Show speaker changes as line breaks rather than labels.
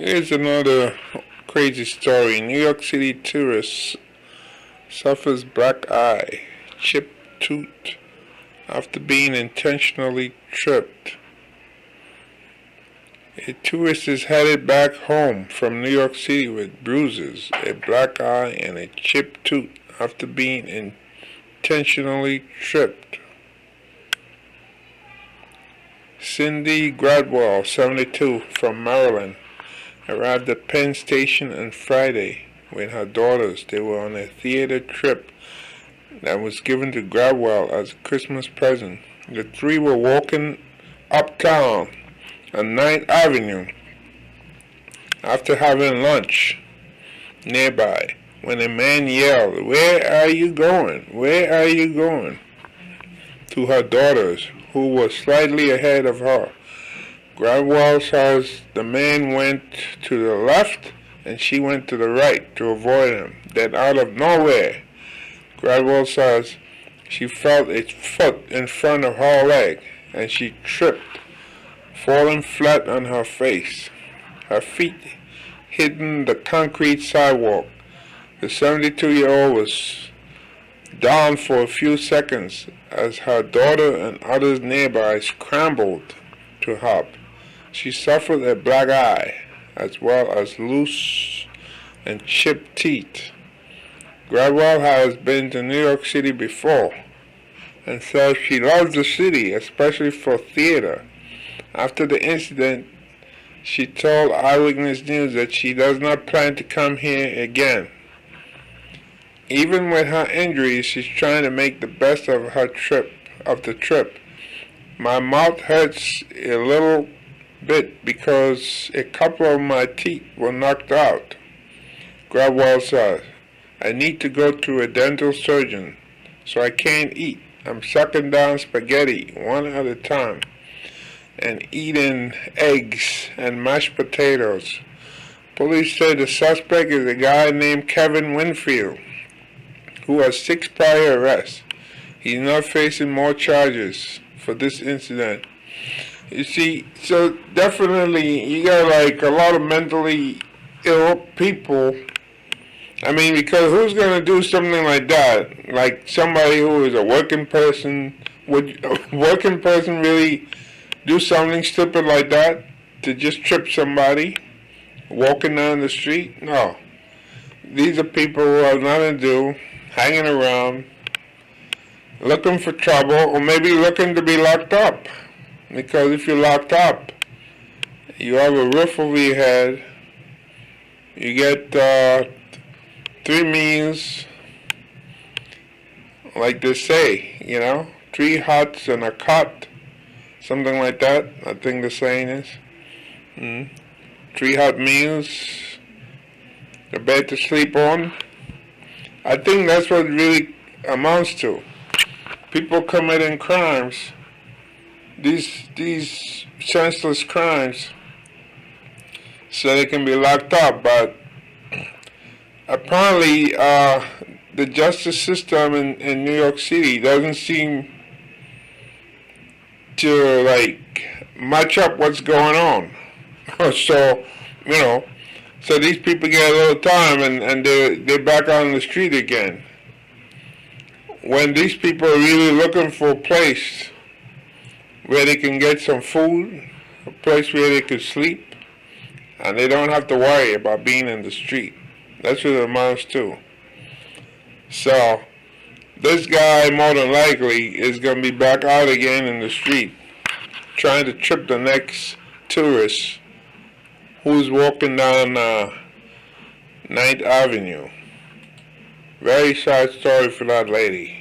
Here's another crazy story. New York City tourist suffers black eye, chipped tooth after being intentionally tripped. A tourist is headed back home from New York City with bruises, a black eye, and a chipped tooth after being intentionally tripped. Cindy Gradwell, 72, from Maryland, arrived at Penn Station on Friday with her daughters. They were on a theater trip that was given to Gradwell as a Christmas present. The three were walking uptown on 9th Avenue after having lunch nearby when a man yelled, "Where are you going? Where are you going?" to her daughters, who were slightly ahead of her. Gradwell says the man went to the left and she went to the right to avoid him. Then out of nowhere, Gradwell says she felt a foot in front of her leg and she tripped, falling flat on her face. Her feet hitting the concrete sidewalk. The 72-year-old was down for a few seconds as her daughter and others nearby scrambled to help. She suffered a black eye as well as loose and chipped teeth. Gradwell has been to New York City before and says she loves the city, especially for theater. After the incident, she told Eyewitness News that she does not plan to come here again. Even with her injuries, she's trying to make the best of the trip. My mouth hurts a little bit because a couple of my teeth were knocked out. Gradwell says, "I need to go to a dental surgeon, so I can't eat. I'm sucking down spaghetti one at a time and eating eggs and mashed potatoes." Police say the suspect is a guy named Kevin Winfield, who has 6 prior arrests. He's not facing more charges for this incident. You see, so definitely you got like a lot of mentally ill people. I mean, because who's going to do something like that? Like somebody who is a working person. Would a working person really do something stupid like that to just trip somebody walking down the street? No. These are people who have nothing to do, hanging around, looking for trouble, or maybe looking to be locked up. Because if you're locked up, you have a roof over your head, you get 3 meals, like they say, 3 huts and a cot, something like that, I think the saying is. 3 hot meals, a bed to sleep on. I think that's what it really amounts to. People committing crimes, these senseless crimes, so they can be locked up. But apparently, the justice system in New York City doesn't seem to match up what's going on. So, so these people get a little time and they're back on the street again. When these people are really looking for a place where they can get some food, a place where they can sleep, and they don't have to worry about being in the street. That's what it amounts to. So, this guy more than likely is going to be back out again in the street, trying to trip the next tourist who's walking down 9th Avenue. Very sad story for that lady.